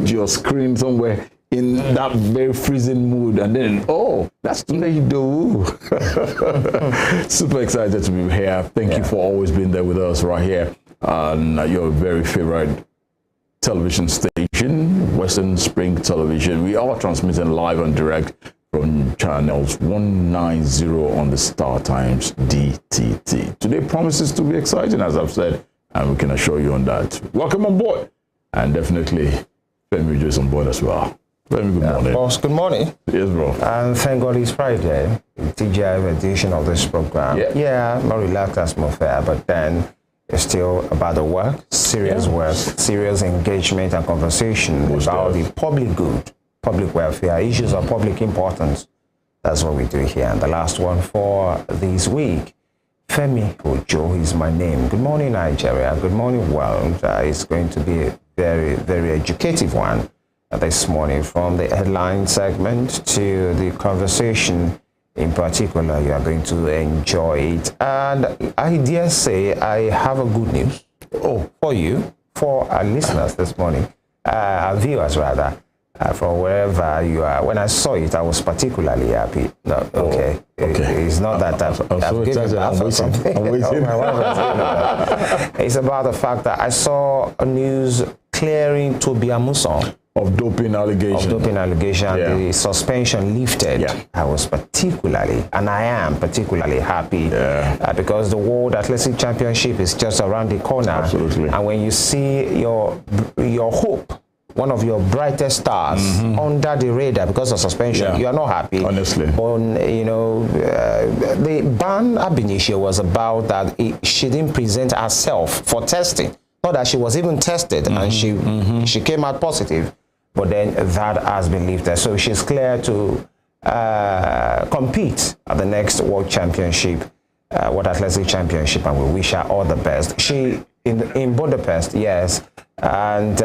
put your screen somewhere in that very freezing mood, and then, oh, that's TUNDE IDOWU. Super excited to be here. Thank you for always being there with us right here on your very favorite television station, Western Spring Television. We are transmitting live and direct from channels 190 on the Star Times DTT. Today promises to be exciting, as I've said, and we can assure you on that. Welcome on board, and definitely FEMI is on board as well. FEMI, good morning. Boss, good morning. Yes, bro. And thank God it's Friday, TGI edition of this program. Yeah, more relaxed atmosphere, but then it's still about the work, serious work, serious engagement and conversation about the public good, public welfare, issues of public importance. That's what we do here. And the last one for this week, FEMI Ojo is my name. Good morning, Nigeria. Good morning, world. It's going to be a very, very educative one this morning, from the headline segment to the conversation in particular. You are going to enjoy it. And I dare say I have a good news for you, for our listeners this morning, our viewers rather, from wherever you are. When I saw it, I was particularly happy. No, okay. It's not that I've given birth or something. I'm waiting. It's about the fact that I saw a news clearing Toby Amuson of doping allegation. The suspension lifted. I was particularly, and I am particularly happy because the World Athletic Championship is just around the corner. Absolutely. And when you see your hope, one of your brightest stars, under the radar because of suspension, you are not happy. Honestly. But, you know, the ban ab initio was about that she didn't present herself for testing. Not that she was even tested and she came out positive. But then that has been lifted. So she's clear to compete at the next World Championship, World Athletic Championship, and we wish her all the best. She, in Budapest, yes, and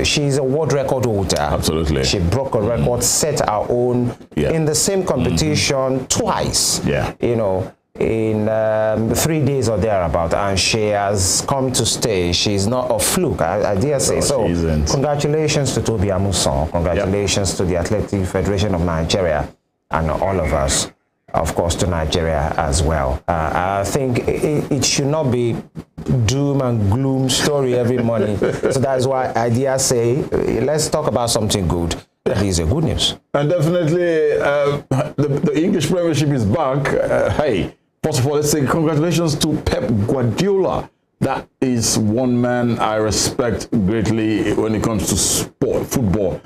she's a world record holder. Absolutely. She broke a record, set her own in the same competition twice. You know, in 3 days or thereabout, and she has come to stay. She's not a fluke, I dare say. So congratulations to Toby Amuson, congratulations to the Athletic Federation of Nigeria, and all of us, of course, to Nigeria as well. I think it should not be doom and gloom story every morning. So that's why I dare say, let's talk about something good. That is a good news. And definitely the English Premiership is back. Hey, first of all, let's say congratulations to Pep Guardiola. That is one man I respect greatly when it comes to football,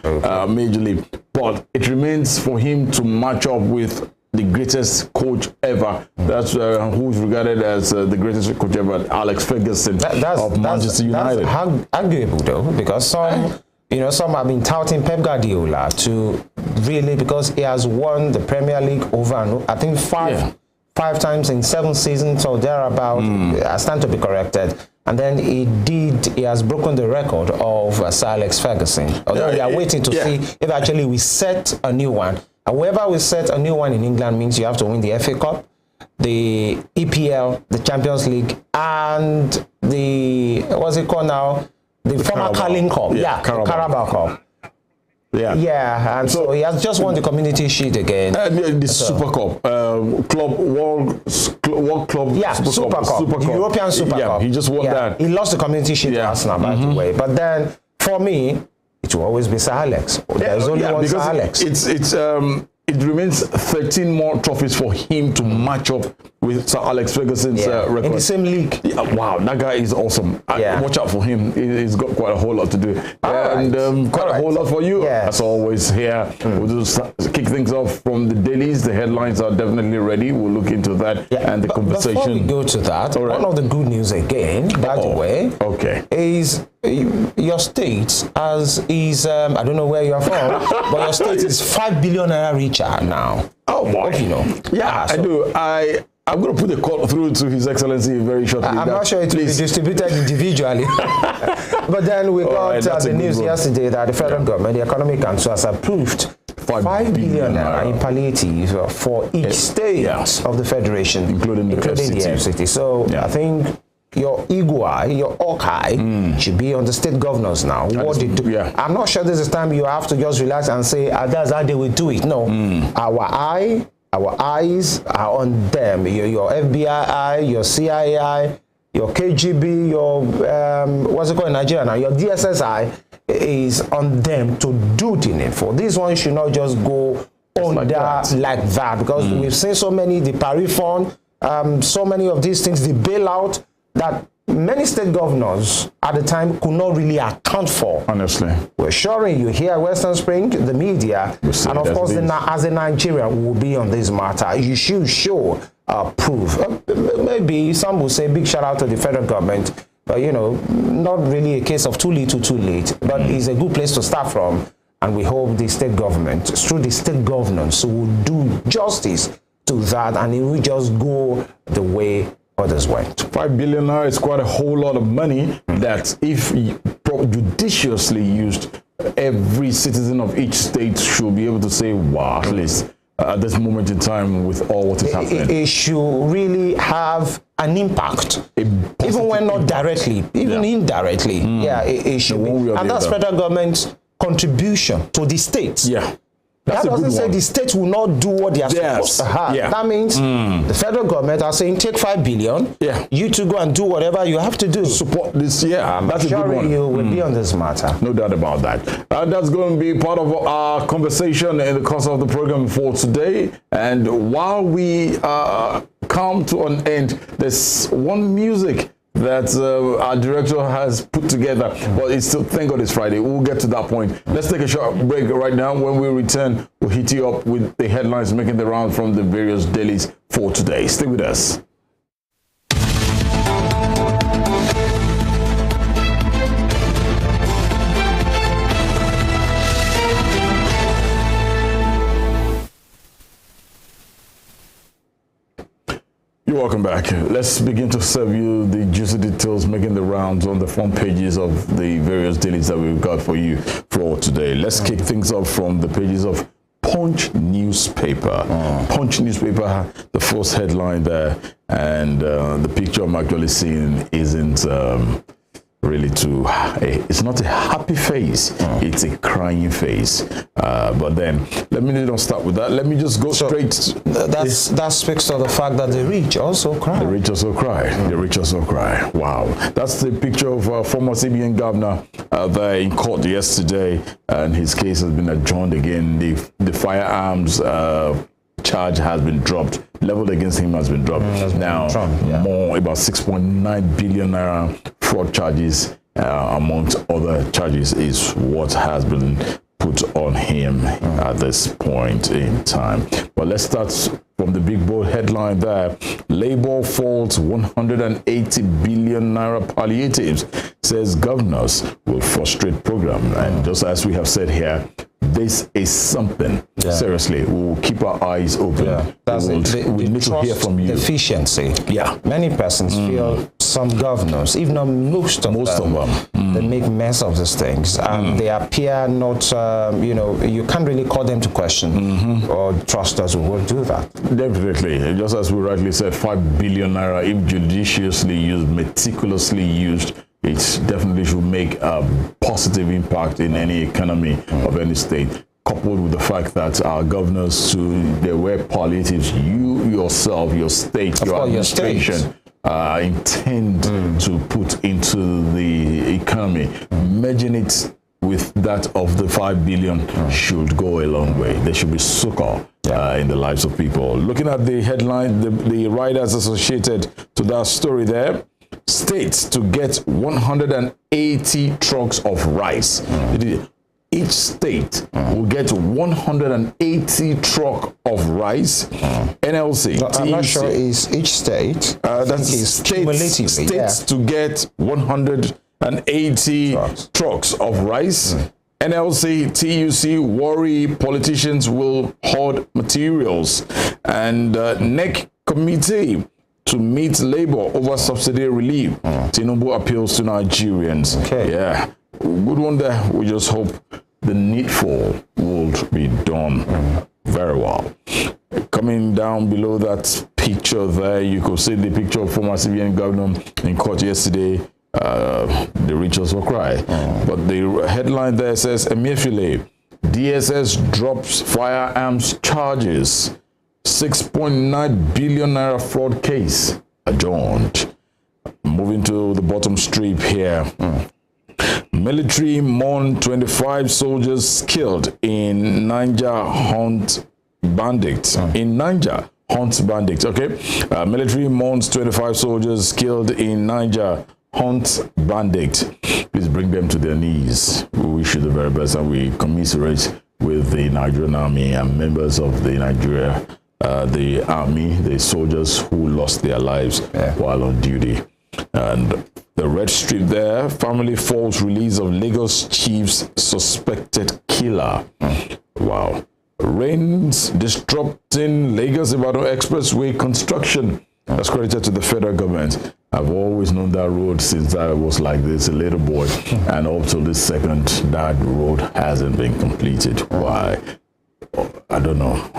Major League. But it remains for him to match up with the greatest coach ever. That's who's regarded as the greatest coach ever, Alex Ferguson of Manchester United. That's arguable though, because some have been touting Pep Guardiola to really, because he has won the Premier League over and I think five times in 7 seasons or thereabout. I stand to be corrected. And then he has broken the record of Sir Alex Ferguson. Although we are waiting to see if actually we set a new one. However, we set a new one in England means you have to win the FA Cup, the EPL, the Champions League, and the, what's it called now? The former Carling Cup. Carabao Cup. And so he has just won the Community Shield again. The Super Cup, World Club Super Cup, the European Super Cup. He just won that. He lost the Community Shield to Arsenal, by the way. But then, for me, it will always be Sir Alex. There's only one Sir Alex. It remains 13 more trophies for him to match up with Sir Alex Ferguson's record. In the same league. Wow, that guy is awesome. Watch out for him. He's got quite a whole lot to do. Quite a whole lot for you. As always here, we'll just kick things off from the dailies. The headlines are definitely ready. We'll look into that and the conversation. Before we go to that, one of the good news again, by the way, is your state is I don't know where you are from, but your state is 5 billion naira richer now. Oh boy, you know. I do. I'm going to put the call through to His Excellency very shortly. I'm not sure it will be distributed individually. But then we got the news yesterday that the federal government, the Economic Council, has approved 5 billion in palliative for each state of the federation, including the FCT. So I think your eagle eye, your hawk eye should be on the state governors now. What they do. Yeah. I'm not sure this is time you have to just relax and say, that's how they will do it. No. Our eyes are on them. Your FBI eye, your CIA eye, your KGB, your, what's it called in Nigeria now? Your DSSI is on them to do the needful. This one should not just go under like that, because we've seen so many, the Paris Fund, so many of these things, the bailout, that many state governors at the time could not really account for. Honestly. We're assuring you here at Western Spring, the media, and of course, as a Nigerian, will be on this matter. You should show proof. Maybe some will say big shout out to the federal government, but you know, not really a case of too little, too late, but it's a good place to start from. And we hope the state government, through the state governance, will do justice to that, and it will just go the way others went. 5 billion naira is quite a whole lot of money that, if judiciously used, every citizen of each state should be able to say, wow, at least at this moment in time, with all what is happening. It should really have an impact, even when not directly, even indirectly. Yeah, it should be. And that's federal government's contribution to the states. Yeah. That doesn't say the state will not do what they are supposed to have. Yeah. That means the federal government are saying, take 5 billion, you to go and do whatever you have to do. Support this, that's a good one. You will be on this matter. No doubt about that. That's going to be part of our conversation in the course of the program for today. And while we come to an end, there's one music that our director has put together, but it's still, thank God it's Friday. We'll get to that point. Let's take a short break right now. When we return, we'll hit you up with the headlines making the round from the various dailies for today. Stay with us. You're welcome back. Let's begin to serve you the juicy details making the rounds on the front pages of the various dailies that we've got for you for today. Let's kick things off from the pages of Punch newspaper. Punch newspaper, the first headline there, and the picture I'm actually seeing isn't really it's not a happy face, it's a crying face. But then let me not start with that. Let me just go straight. That speaks to the fact that the rich also cry. The rich also cry. The rich also cry. Wow. That's the picture of former CBN governor there in court yesterday, and his case has been adjourned again. The firearms charge has been dropped, leveled against him has been dropped. Now, more about 6.9 billion naira fraud charges, amongst other charges, is what has been put on him at this point in time. But let's start from the big bold headline there. Labour falls 180 billion naira palliatives, says governors will frustrate program. And just as we have said here, this is something. Seriously, we will keep our eyes open. We need to hear from you. Deficiency. Many persons feel some governors, if not most of them, they make mess of these things, and they appear not, you can't really call them to question or trust us. We will do that. Definitely. Just as we rightly said, 5 billion naira, if judiciously used, meticulously used, it definitely should make a positive impact in any economy of any state, coupled with the fact that our governors, they were palliatives. You yourself, your state, your administration, intend to put into the economy, merging it with that of the 5 billion should go a long way. There should be succor in the lives of people. Looking at the headline, the writers associated to that story there, states to get 180 trucks of rice. Each state will get 180 truck of rice. NLC, I'm not sure is each state. That's states to get 180 trucks of rice. NLC, TUC worry politicians will hoard materials. And NEC committee to meet labor over subsidy relief. Tinubu appeals to Nigerians. Good one there. We just hope the needful will be done very well. Coming down below that picture there. You could see the picture of former CBN governor in court yesterday. The rituals will cry. But the headline there says, Emefiele, DSS drops firearms charges. 6.9 billion naira fraud case adjourned. Moving to the bottom strip here. Military mourn 25 soldiers killed in Niger hunt bandits. In Niger hunts bandits. Okay. Military mourns 25 soldiers killed in Niger hunt bandits. Please bring them to their knees. We wish you the very best, and we commiserate with the Nigerian army and members of the the army, the soldiers who lost their lives while on duty. And the red strip there, family false release of Lagos chief's suspected killer. Wow. Rains disrupting Lagos-Ibadan expressway construction. That's credited to the federal government. I've always known that road since I was like this, a little boy. And up till this second, that road hasn't been completed. Why? I don't know.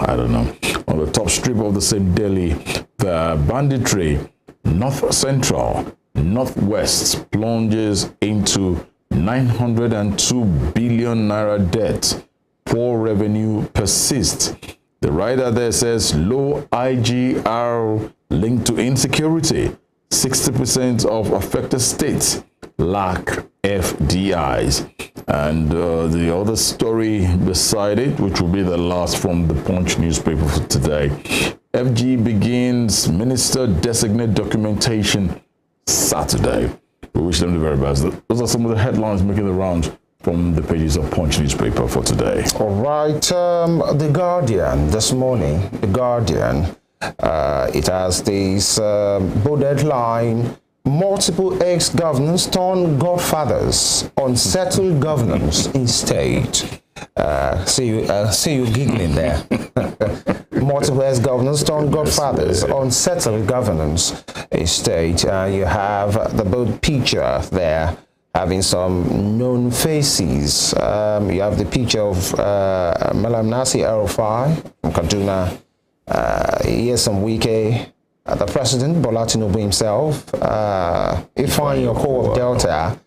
On the top strip of the same Delhi, the banditry, North Central, Northwest plunges into 902 billion naira debt. Poor revenue persists. The writer there says low IGR linked to insecurity. 60% of affected states lack FDIs. And the other story beside it, which will be the last from the Punch newspaper for today, FG begins minister designate documentation Saturday. We wish them the very best. Those are some of the headlines making the rounds from the pages of Punch newspaper for today. All right, The Guardian this morning, The Guardian, it has this bold headline: multiple ex-governors turn godfathers, unsettled governance in state. See you giggling there. Multiple ex-governors turn godfathers, unsettled governance in state. You have the bold picture there, having some known faces. You have the picture of Malam Nasir El-Rufai from Kaduna. Here's some Wike, the President Bola Tinubu himself, Ifeanyi Okowo of Delta,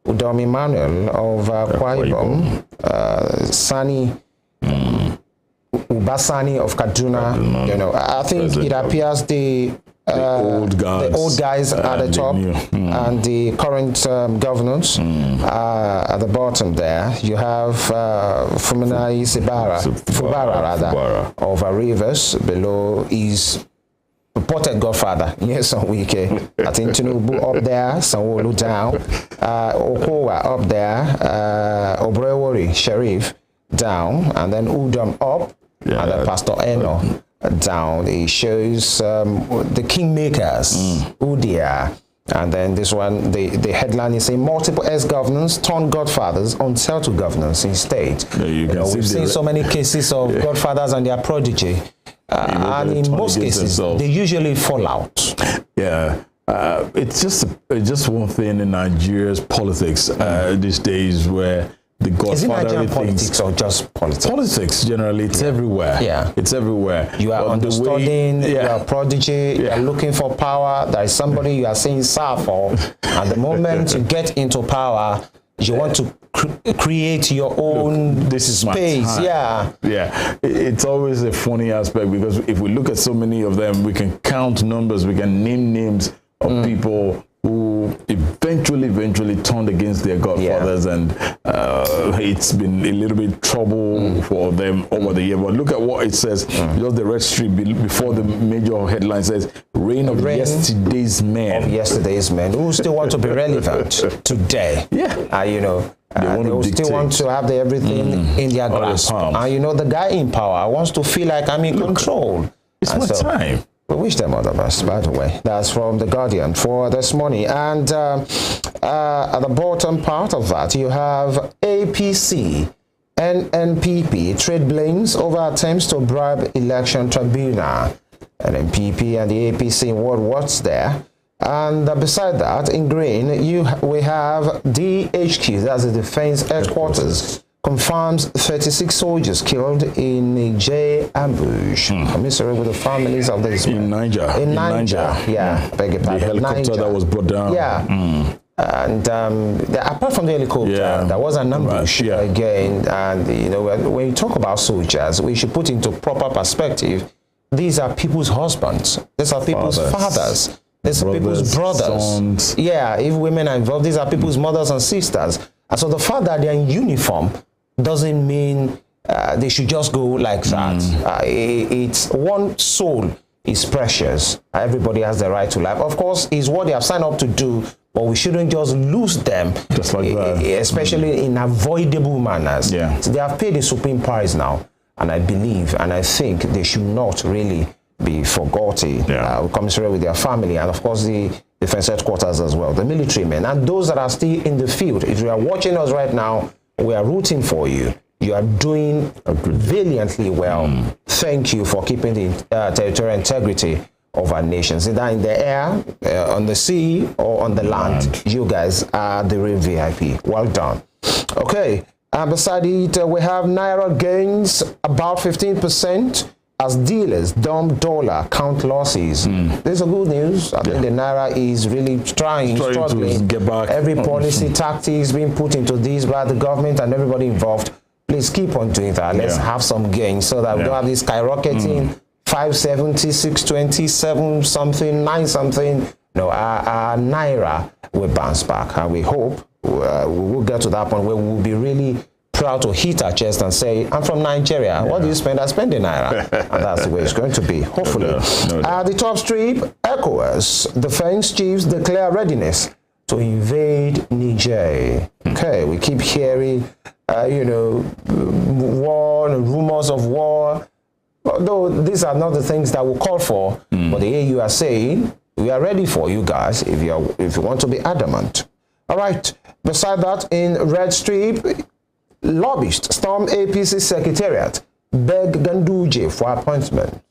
Udom Emmanuel of Akwa Ibom, Sani Ubasani of Kaduna. You know, I think it appears the old guys at the top and the current governors at the bottom there. You have Fuminai Fubara of Rivers. Below is purported godfather, yes, on Wike. I think Tinubu up there, Sanwo-Olu down, Okowa up there, Obrewori Sheriff down, and then Udom up, and then Pastor Eno down. It shows the kingmakers, Udia. And then this one, the headline is saying multiple ex-governors turn godfathers, unsettled governors in state. We've seen so many cases of godfathers and their prodigy. And in most cases, they usually fall out. Yeah. It's just one thing in Nigeria's politics these days, where the godfather. Is it Nigerian politics or just politics? Politics generally, it's everywhere. Yeah, it's everywhere. You are understudying, you are a prodigy, you are looking for power. There is somebody you are saying sir for. At the moment you get into power, you want to create your own space. Yeah. It's always a funny aspect, because if we look at so many of them, we can count numbers, we can name names of people who eventually turned against their godfathers, and it's been a little bit trouble for them over the year. But look at what it says. Just the red strip before the major headline says reign of yesterday's men. Of yesterday's men who still want to be relevant today. You know, they still want to have everything in their grasp. And you know, the guy in power wants to feel like I'm in control. It's my time. We wish them all the best, by the way. That's from The Guardian for this morning. And at the bottom part of that, you have APC and NPP trade blames over attempts to bribe election tribunal. And NPP and the APC in what's there. And beside that, in green, we have DHQ, that's the Defense Headquarters, confirms 36 soldiers killed in Niger ambush. Commiserate with the families of these men. In Niger. In Niger. Yeah. Beg your pardon. The helicopter Niger. that was brought down. Yeah. And apart from the helicopter, there was an ambush again. And, you know, when you talk about soldiers, we should put into proper perspective. These are people's husbands. These are people's fathers. These are people's brothers. Sons. Yeah, if women are involved, these are people's mothers and sisters. And so the fact that they're in uniform doesn't mean they should just go like that. It's one soul is precious. Everybody has the right to life. Of course, it's what they have signed up to do, but we shouldn't just lose them, just like that. Especially in avoidable manners. Yeah. So they have paid the supreme price now, and I believe and I think they should not really be forgotten. Commiserate with their family, and of course the defense headquarters as well, the military men, and those that are still in the field. If you are watching us right now, we are rooting for you. You are doing valiantly well. Thank you for keeping the territorial integrity of our nations, either in the air, on the sea, or on the land. You guys are the real VIP. Well done. Okay, and beside it, we have Naira gains about 15%. As dealers dump dollar, count losses. There's a good news. I think the Naira is really struggling to get back. Every policy tactics being put into this by the government and everybody involved. Please keep on doing that. Let's have some gains so that we don't have this skyrocketing 570, 620, 7 something, 9 something. No, our Naira will bounce back, and we hope we will get to that point where we will be really proud to hit our chest and say, I'm from Nigeria. What do you spend? I spend in Naira. And that's the way it's going to be, hopefully. At the top strip, ECOWAS defense chiefs declare readiness to invade Niger. Okay, we keep hearing, you know, war, rumors of war. Although these are not the things that we call for, but the AU are saying, we are ready for you guys if you want to be adamant. All right, beside that, in red strip, lobbyists storm APC secretariat, beg Ganduje for appointment.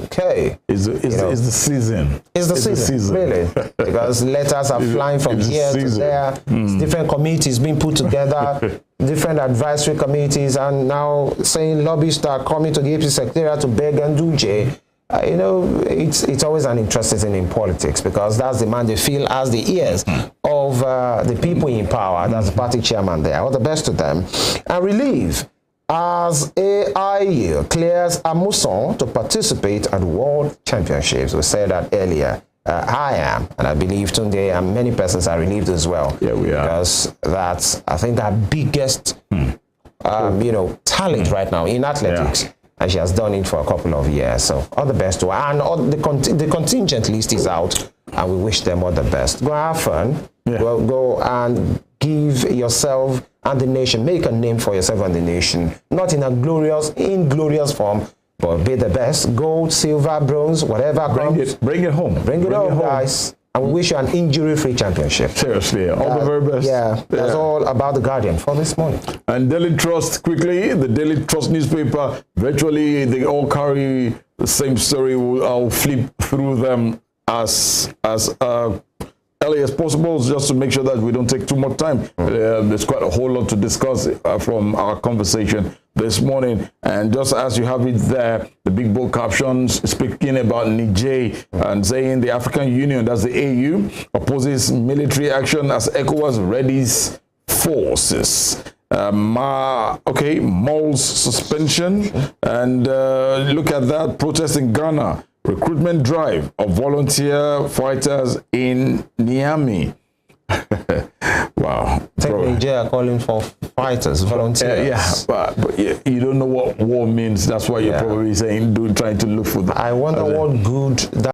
Okay. It's the season. It's the season, really. Because letters are flying from here to there. Different committees being put together, different advisory committees, and now saying lobbyists are coming to the APC secretariat to beg Ganduje. You know, it's always an interesting thing in politics, because that's the man they feel as the ears of the people in power. That's the party chairman there. All the best to them. And relief as AIU clears Amuson to participate at World Championships. We said that earlier. I am, and I believe Tunde and many persons are relieved as well. Yeah, we are. Because that's, I think, our biggest, you know, talent right now in athletics. Yeah. And she has done it for a couple of years. So all the best to her. And all the contingent list is out, and we wish them all the best. Go have fun. Go and give yourself and the nation, make a name for yourself and the nation. Not in a inglorious form, but be the best. Gold, silver, bronze, whatever comes. Bring it home. Bring it home, guys. And we wish you an injury-free championship. Seriously, all the very best. Yeah, that's all about the Guardian for this morning. And Daily Trust, quickly, the Daily Trust newspaper, virtually they all carry the same story. I'll flip through them as early as possible, just to make sure that we don't take too much time. There's quite a whole lot to discuss from our conversation this morning. And just as you have it there, the big bold captions speaking about Niger and saying the African Union, that's the AU, opposes military action as ECOWAS readies forces. Moles suspension, and look at that, protest in Ghana, recruitment drive of volunteer fighters in Niamey. Wow. Nigeria calling for fighters, volunteers. But you don't know what war means. That's why you're probably saying, trying to look for that. I wonder what good that